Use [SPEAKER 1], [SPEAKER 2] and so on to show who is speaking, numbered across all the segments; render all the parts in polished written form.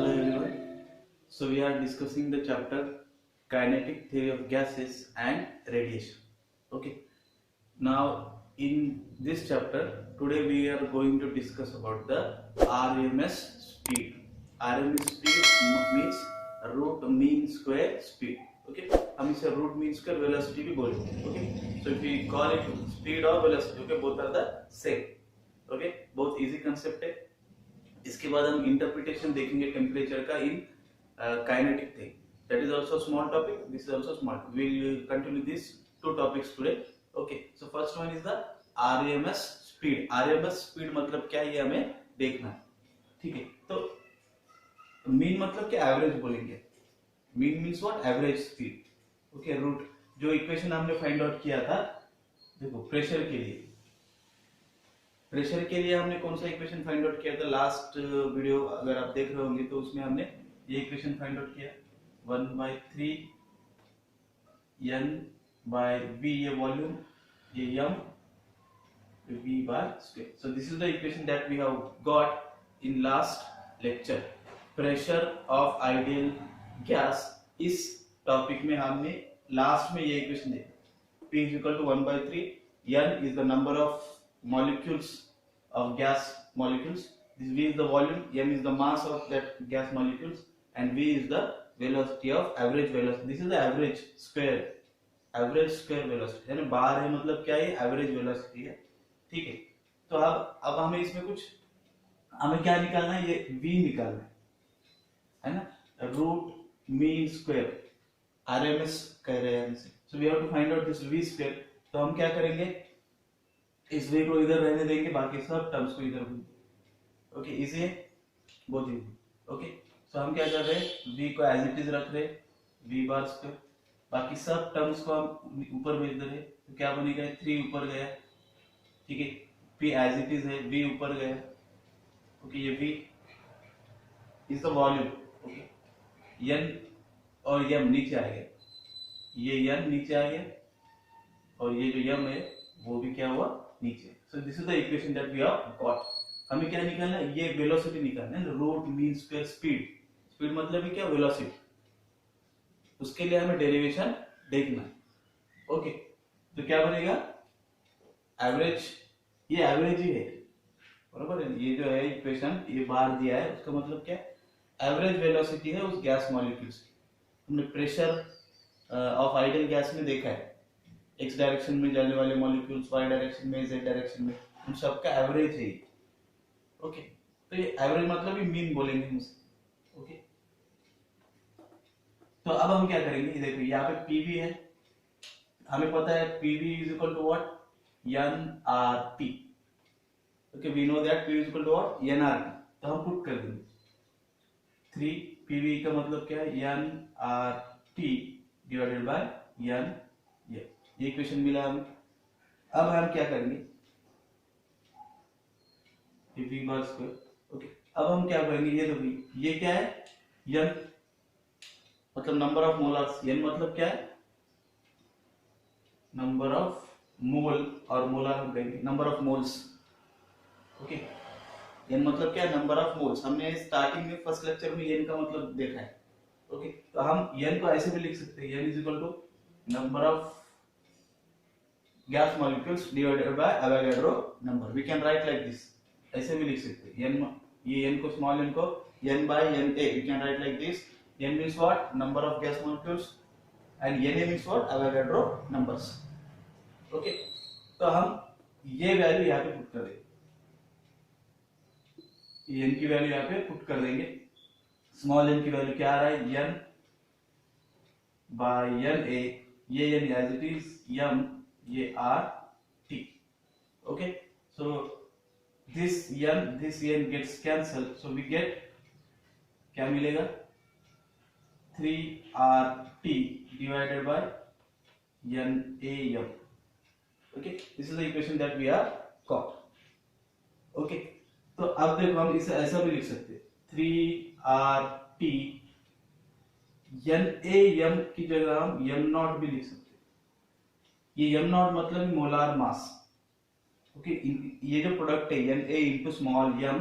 [SPEAKER 1] Hello everyone. So we are discussing the chapter kinetic theory of gases and radiation. Okay. Now in this chapter today we are going to discuss about the RMS speed. RMS speed means root mean square speed. Okay. हम इसे root mean square velocity भी बोलेंगे. Okay. So if we call it speed or velocity, okay, both are the same. Okay. Both easy concept है. इसके बाद हम interpretation देखेंगे temperature का in kinetic thing. That is also small topic, this is also small. We will continue this two topics today. Okay, so first one is the RMS speed. RMS speed मतलब क्या, ये हमें देखना है. ठीक है, तो मीन मतलब क्या, एवरेज बोलेंगे. Mean means what, average speed. Okay, root जो इक्वेशन हमने फाइंड आउट किया था, देखो प्रेशर के लिए, प्रेशर के लिए हमने कौन सा इक्वेशन फाइंड आउट किया था लास्ट वीडियो, अगर आप देख रहे होंगे तो उसमें हमने ये इक्वेशन फाइंड आउट किया, 1/3 n by v, ये वॉल्यूम, ये m, v by square. So this is the equation that we have got in last lecture. Pressure of ideal gas, इस टॉपिक में हमने लास्ट में ये इक्वेशन देखा. P is equal to 1/3, n is the number of molecules of gas molecules, this v is the volume, m is the mass of that gas molecules, and v is the velocity of average velocity. This is the average square velocity है ना. बार है मतलब क्या है, average velocity है. ठीक है, तो अब हमें इसमें कुछ, हमें क्या निकालना है, ये v निकालना है ना. रूट मीन स्क्वायर, आरएमएस कह रहे हैं हमसे. So we have to find out this v square. तो हम क्या करेंगे, इस v को इधर रहने देंगे, बाकी सब टर्म्स को इधर. ओके, इजी है, बहुत इजी. ओके, सो हम क्या कर रहे हैं, v को एज इट इज रख रहे, v बार स्क्वायर, बाकी सब टर्म्स को हम ऊपर भेज दे रहे. तो क्या बनेगा, 3 ऊपर गया. ठीक है, p एज इट इज है, v ऊपर गया. ओके, ये v is the volume. Okay, n और m नीचे आ गया, ये n नीचे आ गया, और ये जो m है वो भी क्या हुआ, नीचे. So this is the equation that we have got. हमें क्या निकालना है, ये वेलोसिटी निकालना है, root mean square speed. Speed मतलब क्या, वेलोसिटी. उसके लिए हमें डेरिवेशन देखना है. ओके, तो क्या बनेगा, एवरेज, ये एवरेज ही है, बराबर है. ये जो है इक्वेशन, ये बार दिया है, उसका मतलब क्या, एवरेज वेलोसिटी है उस गैस मॉलिक्यूल्स की. हमने प्रेशर ऑफ आइडियल गैस में देखा है, एक्स डायरेक्शन में जाने वाले मॉलिक्यूल्स, वाई डायरेक्शन में, जेड डायरेक्शन में, उन सबका एवरेज है. ओके, तो ये एवरेज मतलब ही मीन बोलेंगे हम उसे. ओके, तो अब हम क्या करेंगे, ये देखो यहाँ पे पीवी है, हमें पता है PV is equal to what, nRT. Okay, we know that PV is equal to what, nRT. तो हम पुट कर देंगे 3 पीवी का मतलब क्या है, nRT डिवाइडेड बाय n. ये इक्वेशन मिला हमें. अब हम क्या करेंगे, v बार स्क्वायर. ओके, अब हम क्या करेंगे, ये देखो ये क्या है, n मतलब नंबर ऑफ मोलर्स. n मतलब क्या है, नंबर ऑफ मोल, और मोलर हम कहेंगे number of moles. Okay, n मतलब क्या है, नंबर ऑफ मोल्स. हमने स्टार्टिंग में फर्स्ट लेक्चर में n का मतलब देखा है. ओके, तो हम n को ऐसे भी लिख सकते हैं, n is equal to number of gas molecules divided by Avogadro number. We can write like this, ऐसे भी लिख सकते हैं. n, ये n को, स्मॉल n को n by na, we can write like this. n means what, number of gas molecules, and na means what, Avogadro numbers. Okay, तो हम ये वैल्यू यहाँ पे पुट कर देंगे, n की वैल्यू यहाँ पे पुट कर देंगे. स्मॉल n की वैल्यू क्या आ रहा है, n by na, ये n as it is, m, ये RT. Okay, so this n gets cancelled, so we get, क्या मिलेगा, 3RT divided by NaM. Okay, this is the equation that we have got. Okay, तो अब देखो हम इसे ऐसा भी लिख सकते हैं, 3RT NaM की जगह हम m नॉट भी लिख सकते हैं. ये m नॉट मतलब मोलार मास. ओके, ये जो प्रोडक्ट है Na इंटू स्मॉल m,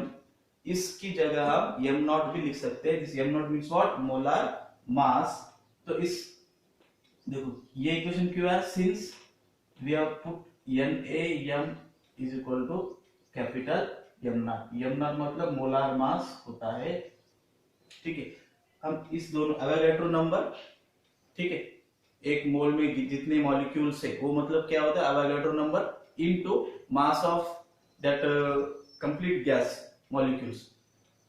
[SPEAKER 1] इसकी जगह हम एम नॉट भी लिख सकते हैं। This M nought means what, molar mass. तो इस देखो ये इक्वेशन क्यों है, since we have put N A M is equal to capital M nought. M nought मतलब मोलार मास होता है, ठीक है। हम इस दोनों एवोगैड्रो नंबर, ठीक है, एक मोल में जितने मॉलिक्यूल्स है वो मतलब क्या होता है Avogadro number into mass of that complete gas molecules.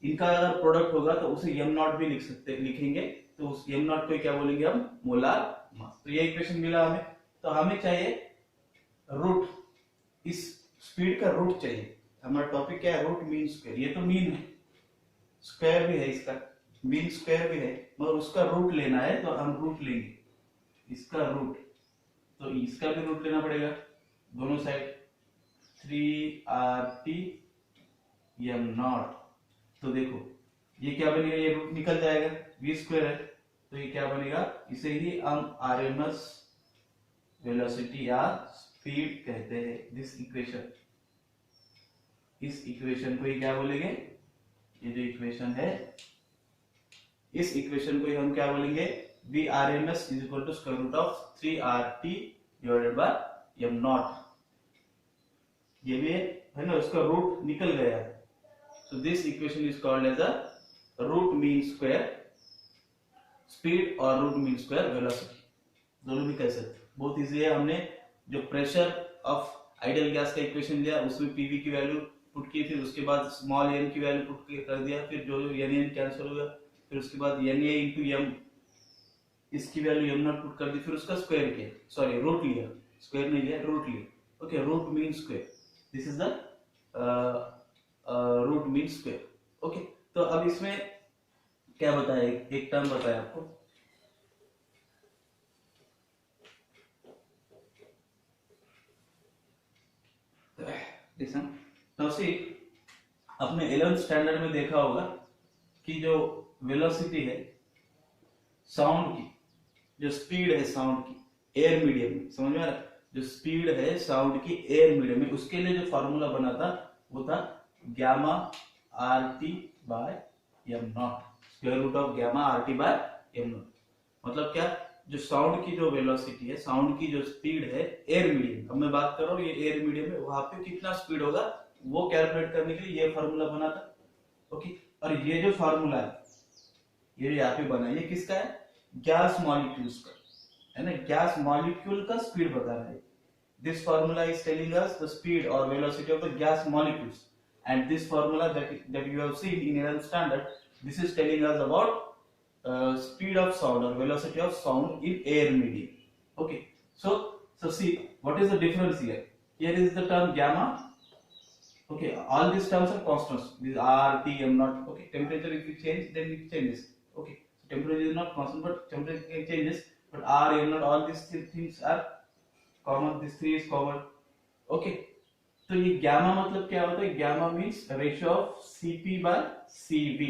[SPEAKER 1] इनका अगर प्रोडक्ट होगा तो उसे एम नॉट भी लिखेंगे, तो उस एम नॉट को क्या बोलेंगे हम, मोलार मास। तो ये इक्वेशन मिला हमें। तो हमें चाहिए रूट, इस स्पीड का रूट चाहिए। हमारा टॉपिक क्या है, रूट मीन स्क्वायर। ये तो मीन है, स्क्वायर भी है इसका, मीन स्क्वायर भी है, मगर उसका रूट लेना है तो हम रूट लेंगे, इसका रूट। तो इसका भी रूट लेना पड़ेगा दोनों साइड, 3RT एम नॉट। तो देखो ये क्या बनेगा, ये रूट निकल जाएगा, v स्क्वायर है, तो ये क्या बनेगा, इसे ही हम आरएमएस वेलोसिटी या स्पीड कहते हैं। दिस इक्वेशन, इस इक्वेशन को ही क्या बोलेंगे, ये जो इक्वेशन है इस इक्वेशन को ही हम क्या बोलेंगे, v RMS is equal to square root of 3RT divided by m nought. ये भी है ना, उसका रूट निकल गया है। So this equation is called as a root mean square speed और root mean square velocity, दोनों भी कह सकते हैं। बहुत इजी है। हमने जो प्रेशर ऑफ आइडियल गैस का इक्वेशन लिया उसमें पीवी की वैल्यू पुट की, फिर उसके बाद स्मॉल एन की वैल्यू पुट कर दिया, फिर जो एन एन कैंसिल हो गया, फिर उसके बाद एन ए इंटू एम, इसकी वैल्यू एम नॉट पुट कर दी, फिर उसका स्क्वायर किया, सॉरी रूट लिया, स्क्वायर नहीं लिया, रूट लिया। Okay, root mean square, this is the root mean square. Okay, तो अब इसमें क्या बताया, एक टर्म बताया आपको, लिसन। तो सी अपने 11th स्टैंडर्ड में देखा होगा कि जो वेलोसिटी है साउंड की, जो स्पीड है साउंड की एयर मीडियम में, समझ में आ रहा है, जो स्पीड है साउंड की एयर मीडियम में, उसके लिए जो फॉर्मूला बना था वो था gamma RT by M nought, square root of gamma RT by M nought. मतलब क्या, जो साउंड की जो वेलोसिटी है, साउंड की जो स्पीड है एयर मीडियम, अब मैं बात कर रहा हूँ ये एयर मीडियम में, वहां पे कितना स्पीड होगा वो कैलकुलेट करने के लिए ये फॉर्मूला बना था। ओके, और ये जो फॉर्मूला है ये यहाँ पे बना, ये किसका है, गैस मॉलिक्यूल्स का है ना, गैस मॉलिक्यूल का स्पीड बता रहा है। This formula is telling us the speed और velocity of the gas molecules, and this formula that you have seen in 11th standard, this is telling us about speed of sound or velocity of sound in air medium. Okay, so see what is the difference here. Here is the term gamma. Okay, all these terms are constants, these R T M not. Okay, temperature if you change then it changes. Okay, so temperature is not constant but temperature changes, but R M not, all these things are common, this three is common. Okay, तो ये gamma मतलब क्या होता है, gamma means ratio of Cp by Cv।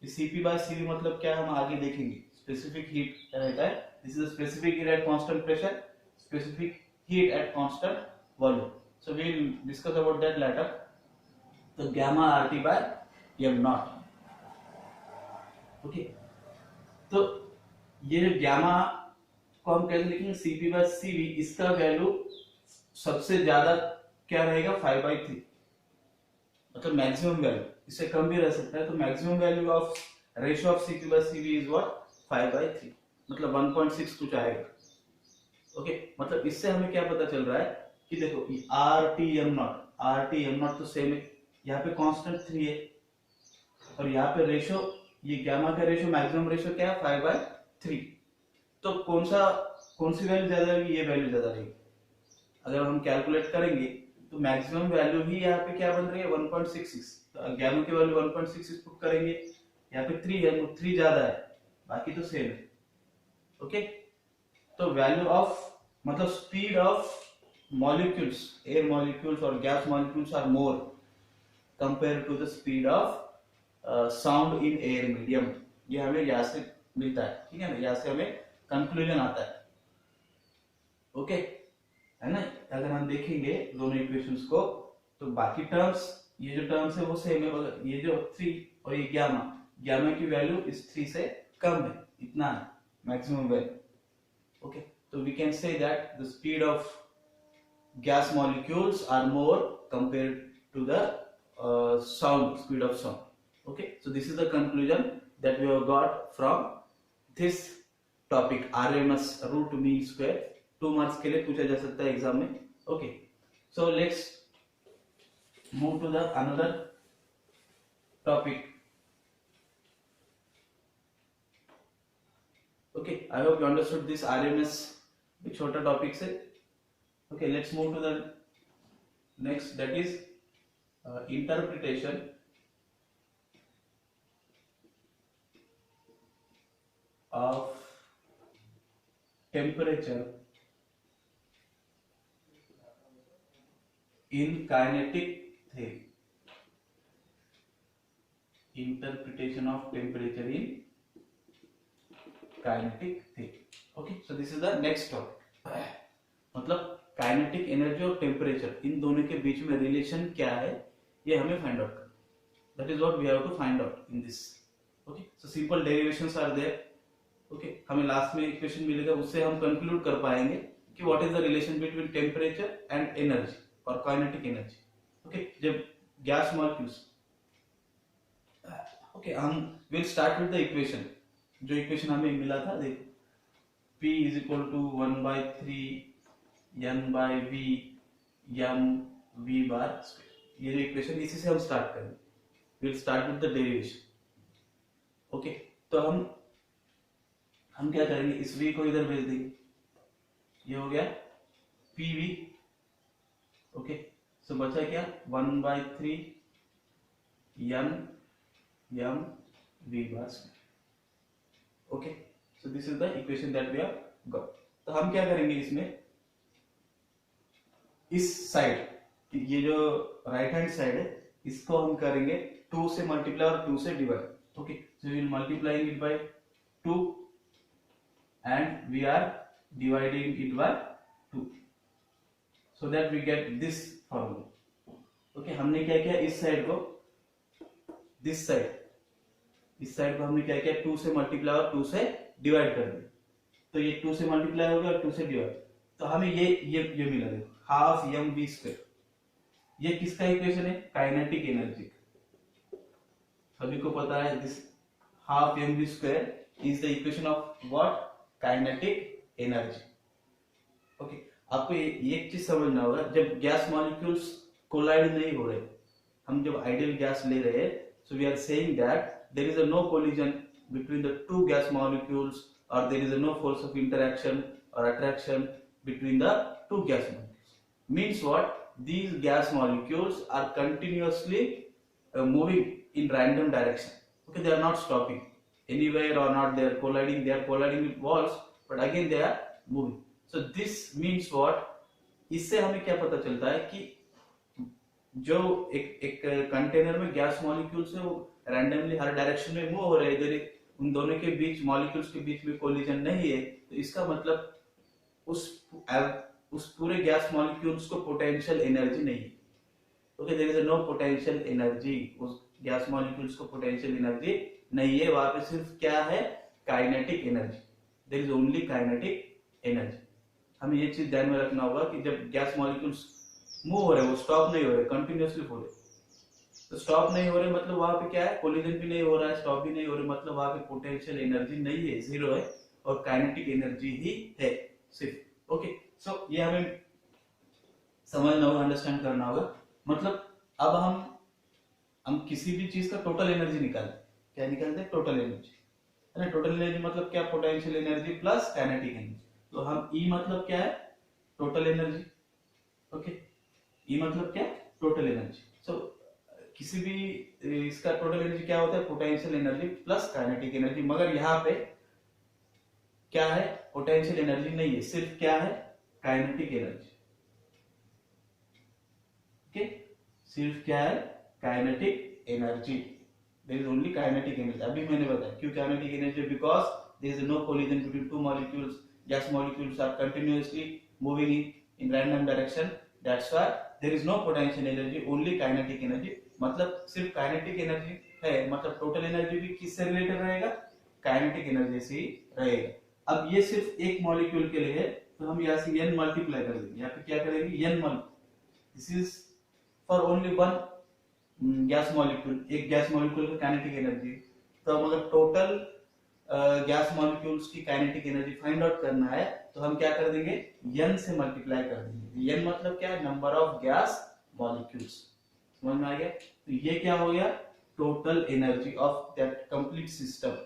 [SPEAKER 1] Cp by Cv मतलब क्या है हम आगे देखेंगे, स्पेसिफिक हीट रहता है, this is specific heat at constant pressure, specific heat at constant volume, so we will discuss about that later. तो gamma RT by M naught. Okay, तो ये जो गामा को हम कैसे लिखेंगे, Cp बाय Cv, इसका वैल्यू सबसे ज्यादा क्या रहेगा 5/3, मतलब मैक्सिमम वैल्यू, इससे कम भी रह सकता है। तो maximum value of ratio of Cp by Cv is what 5/3, मतलब 1.6 कुछ आएगा। ओके, मतलब इससे हमें क्या पता चल रहा है कि देखो RTM नॉट तो सेम है, यहाँ पे कांस्टेंट 3 है, और यहाँ पे रेशियो, ये गामा का रेशियो, मैक्सिमम रेशियो क्या है 5/3। तो कौन सी वैल्यू ज्यादा रहेगी, ये वैल्यू ज्यादा रहेगी। अगर हम कैलकुलेट करेंगे तो मैक्सिमम वैल्यू ही यहाँ पे क्या बन रही है 1.66, तो गामा की वैल्यू 1.66 पुट करेंगे, यहाँ पे 3 है तो 3 ज्यादा है, बाकी तो सेम है। ओके, तो वैल्यू ऑफ मतलब speed of molecules, air molecules और gas molecules are more compare to the speed of sound in air medium. ये हमें यहाँ से मिलता है, ठीक है ना, यहाँ से हमें कंक्लूजन आता है। ओके, है ना। अगर हम देखेंगे दोनों इक्वेशंस को तो बाकी टर्म्स ये जो टर्म्स है वो सेम है, मगर ये जो 3 और ये गामा, गामा की वैल्यू इस 3 से कम है, इतना है मैक्सिमम वैल्यू। ओके, तो we can say that the speed of gas molecules are more compared to the speed of sound. Okay, so this is the conclusion that we have got from this topic, RMS root mean square। 2 marks के लिए पूछा जा सकता है exam में। Okay, so let's move to the another topic। Okay, I hope you understood this RMS छोटा topic से। Okay, let's move to the next, that is interpretation of temperature in kinetic theory। Interpretation of temperature in kinetic theory। Okay, so this is the next topic। मतलब kinetic energy और temperature, इन दोनों के बीच में relation क्या है, ये हमें फाइंड आउट करना। That is what we have to find out in this. Okay, so simple derivations are there. Okay, हमें लास्ट में इक्वेशन मिलेगा, उससे हम कंक्लूड कर पाएंगे कि what is the relation between temperature and energy और काइनेटिक एनर्जी। ओके, जब गैस मॉलिक्यूल्स, ओके, हम will start with the equation. जो इक्वेशन हमें मिला था, देखो, P is equal to 1/3 n by v m v bar square। ये जो इक्वेशन, इसी से हम स्टार्ट करेंगे। Will start with the derivation. Okay, तो हम क्या करेंगे, इस v को इधर भेज देंगे, ये हो गया pv। ओके, सो बचा क्या, 1/3 n m v bar square। Okay, so this is the equation that we have got. तो हम क्या करेंगे, इसमें इस साइड, ये जो राइट हैंड साइड है, इसको हम करेंगे 2 से मल्टीप्लाई और 2 से divide. Okay, so we will multiplying it by 2 and we are dividing it by 2 so that we get this formula. Okay, हमने क्या किया, इस साइड को, दिस साइड, इस साइड को हमने क्या किया, 2 से मल्टीप्लाई और 2 से डिवाइड कर दिया। तो ये 2 से मल्टीप्लाई हो गया और 2 से डिवाइड, तो हमें ये मिला, देखो, हाफ एम वी स्क्वायर। ये किसका इक्वेशन है, काइनेटिक एनर्जी। सभी को पता है this half M V square is the equation of what, kinetic energy. Okay, आपको एक चीज समझना होगा, जब गैस मॉलिक्यूल्स कोलाइड नहीं हो रहे, हम जब आइडियल गैस ले रहे हैं, so we are saying that there is no collision between the 2 gas molecules, और there is no force of interaction और attraction between the 2 gas molecules। Means what, these gas molecules are continuously moving in random direction। Okay, they are not stopping anywhere or not, they are colliding with walls, but again they are moving। So this means what, इससे हमें क्या पता चलता है कि जो एक container में गैस मॉलिक्यूल्स है, वो रैंडमली हर डायरेक्शन में मूव हो रहे हैं, इधर उन दोनों के बीच, मॉलिक्यूल्स के बीच में कोलिजन नहीं है। तो इसका मतलब उस पूरे गैस मॉलिक्यूल्स को पोटेंशियल एनर्जी नहीं है। Okay, there is no potential energy, उस गैस मॉलिक्यूल्स को पोटेंशियल एनर्जी नहीं है, वहां पे सिर्फ क्या है, kinetic energy. There is only kinetic energy. हमें ये चीज ध्यान में रखना होगा कि जब गैस मॉलिक्यूल्स मूव हो रहे, वो स्टॉप नहीं हो रहे, कंटिन्यूअसली हो रहे। तो स्टॉप नहीं हो रहे मतलब वहां पे क्या है, कोलिजन भी नहीं हो रहा है, स्टॉप भी नहीं हो रहे, मतलब वहां पे पोटेंशियल एनर्जी नहीं है, जीरो है, और काइनेटिक एनर्जी ही है सिर्फ। ओके, सो ये हमें समझना होगा, अंडरस्टैंड करना होगा। मतलब अब हम किसी भी चीज का टोटल एनर्जी निकालते, क्या निकालते हैं, टोटल एनर्जी। है ना, टोटल एनर्जी मतलब क्या, potential energy plus kinetic energy. तो हम ई मतलब क्या है, टोटल एनर्जी। ओके, ई मतलब क्या, टोटल एनर्जी। सो किसी भी इसका टोटल एनर्जी क्या होता है, potential energy plus kinetic energy. मगर यहाँ पे क्या है, पोटेंशियल एनर्जी नहीं है, सिर्फ क्या है, काइनेटिक एनर्जी। ओके, सिर्फ क्या है, kinetic energy. There is only kinetic energy. अभी मैंने बताया क्यों kinetic energy, because there is no collision between 2 molecules, gas molecules are continuously moving in random direction, that's why there is no potential energy, only kinetic energy। मतलब सिर्फ kinetic energy है, मतलब total energy भी किससे related रहेगा, kinetic energy से ही रहेगा। अब ये सिर्फ एक मॉलिक्यूल के लिए है, तो हम यहाँ से n मल्टीप्लाई कर देंगे, यहाँ पे क्या करेंगे n multiply, this is for only one gas molecule, एक गैस मॉलिक्यूल का काइनेटिक एनर्जी। तो हम अगर टोटल गैस मॉलिक्यूल्स की काइनेटिक एनर्जी फाइंड आउट करना है तो हम क्या कर देंगे, n से मल्टीप्लाई कर देंगे। n मतलब क्या है, नंबर ऑफ गैस मॉलिक्यूल्स, समझ में आ गया। तो ये क्या हो गया, total energy of that complete system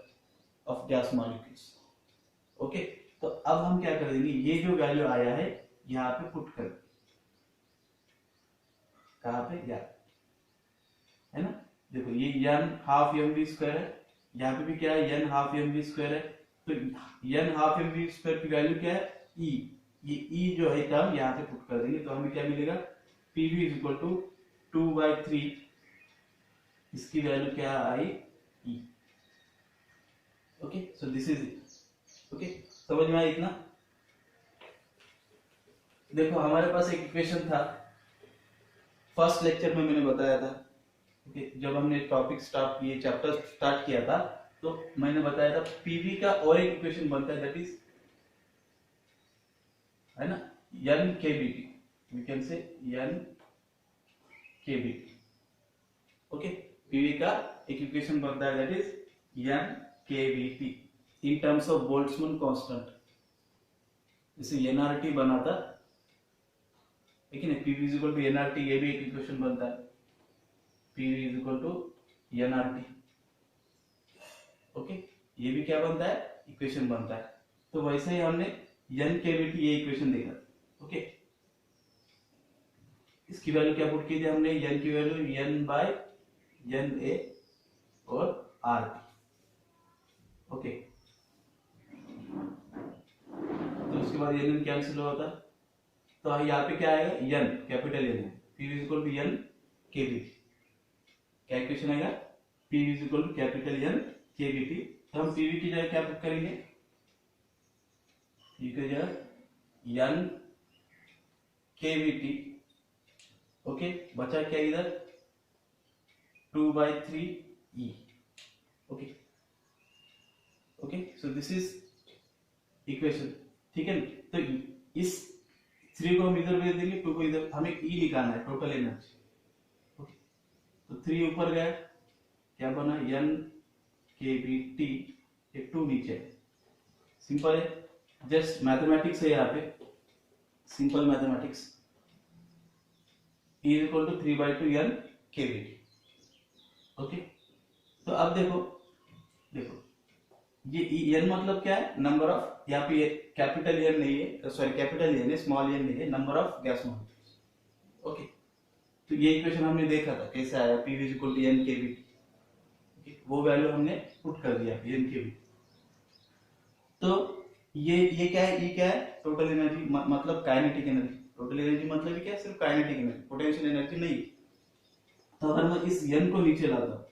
[SPEAKER 1] of gas molecules. Okay, तो अब हम क्या कर देंगे, ये जो वैल्यू आया है यहाँ पे पुट कर, कहाँ पे, यहाँ है ना, देखो ये n हाफ mv स्क्वायर है, यहाँ पे भी क्या है, n हाफ mv स्क्वायर है। तो n हाफ mv स्क्वायर की वैल्यू क्या है, e, ये e जो है टर्म यहाँ पे पुट कर देंगे, तो हमें क्या मिलेगा, pv इज इक्वल टू 2/3, इसकी वैल्यू क्या आई, e। Okay, so this is it. Okay, समझ में आया इतना। देखो हमारे पास एक इक्वेशन था, फर्स्ट लेक्चर में मैंने बताया था, ओके, जब हमने टॉपिक स्टार्ट किए, चैप्टर स्टार्ट किया था, तो मैंने बताया था पीवी का और एक इक्वेशन बनता है, दैट इज, है ना, n kbt, we can say n kbt। Okay, PV का एक इक्वेशन बनता है, that is n kbt in terms of Boltzmann constant, जैसे nRT बना था, लेकिन PV is equal to nRT, ये भी एक इक्वेशन बनता है, PV is equal to nRT। Okay, ये भी क्या बनता है, इक्वेशन बनता है। तो वैसे ही हमने n kbt ये इक्वेशन देखा। ओके, इसकी वैल्यू क्या पुट की थी हमने, n की वैल्यू n/na और RT। ओके, तो उसके बाद n कैंसिल होता, तो यहाँ पे क्या आएगा, n कैपिटल n है, p is equal to n kbt, क्या इक्वेशन आएगा, p is equal to capital n kbt। तो हम pv की जगह क्या पुट करेंगे, p की जगह n kbt। ओके, बचा क्या इधर, 2/3 e। Okay, okay, so this is equation, ठीक है। तो इस 3 को हम इधर भेज देंगे, 2 को इधर, हमें e निकालना है, टोटल एनर्जी। ओके, तो 3 ऊपर गया, क्या बना, n kbt, एक 2 नीचे, सिंपल है, जस्ट मैथमेटिक्स है यहाँ पे, simple mathematics, e equal to 3/2 n kbt। Okay, तो अब देखो, देखो ये n मतलब क्या है, नंबर ऑफ, यहाँ पे कैपिटल n नहीं है, सॉरी कैपिटल n है, स्मॉल n नहीं है, number of gas molecules. Okay, तो ये इक्वेशन हमने देखा था कैसे आया, p is equal to n kbt, वो वैल्यू हमने पुट कर दिया n kbt। तो ये क्या है, e क्या है, टोटल एनर्जी, मतलब काइनेटिक एनर्जी, टोटल एनर्जी मतलब क्या है, सिर्फ काइनेटिक एनर्जी, पोटेंशियल एनर्जी नहीं। तो अगर मैं इस n को नीचे लाता हूं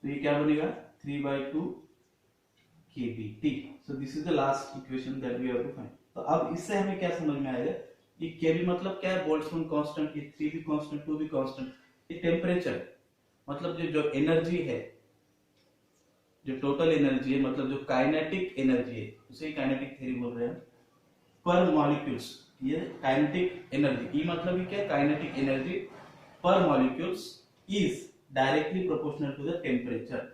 [SPEAKER 1] तो ये क्या बनेगा, 3/2 kbt। So this is the last equation that we have to find. तो अब इससे हमें क्या समझ में आएगा, ये kb मतलब क्या है, बोल्ट्जमैन कांस्टेंट, ये 3 भी कांस्टेंट, 2 भी कांस्टेंट, ये टेम्परेचर, मतलब जो एनर्जी है, जो टोटल एनर्जी है, मतलब जो काइनेटिक एनर्जी है, उसे काइनेटिक थ्योरी बोल रहे हैं, पर मॉलिक्यूल्स, ये काइनेटिक एनर्जी, ई मतलब क्या है, kinetic energy per molecules is directly proportional to the temperature,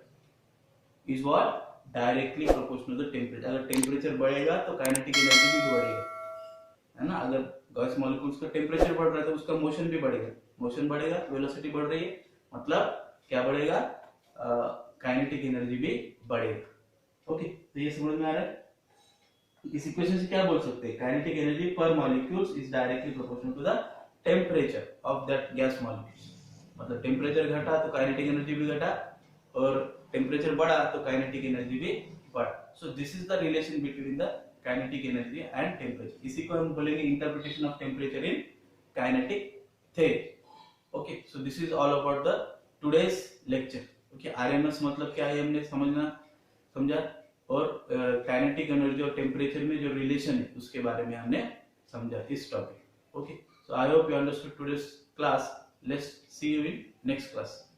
[SPEAKER 1] is what, directly proportional to the temperature. अगर टेम्परेचर बढ़ेगा तो काइनेटिक एनर्जी भी बढ़ेगा, है ना, अगर गैस मॉलिक्यूल्स का टेम्परेचर बढ़ रहा है तो उसका मोशन भी बढ़ेगा, मोशन बढ़ेगा, वेलोसिटी बढ़ रही है, मतलब क्या बढ़ेगा, काइनेटिक एनर्जी भी बढ़ेगा। ओके, तो ये समझ में आ रहा है। इस इक्वेशन से क्या बोल सकते हैं, kinetic energy per molecules is directly proportional to the temperature of that gas molecules, मतलब टेम्परेचर घटा तो काइनेटिक एनर्जी भी घटा, और टेम्परेचर बढ़ा तो काइनेटिक एनर्जी भी बढ़ा। सो this is the relation between the kinetic energy and temperature, इसी को हम बोलेंगे interpretation of temperature in kinetic theory. Okay, so this is all about the today's lecture. Okay, RMS मतलब क्या है हमने समझा, और काइनेटिक एनर्जी और टेम्परेचर में जो रिलेशन है उसके बारे में हमने समझा इस topic. Okay, so I hope you understood today's class. Let's see you in next class.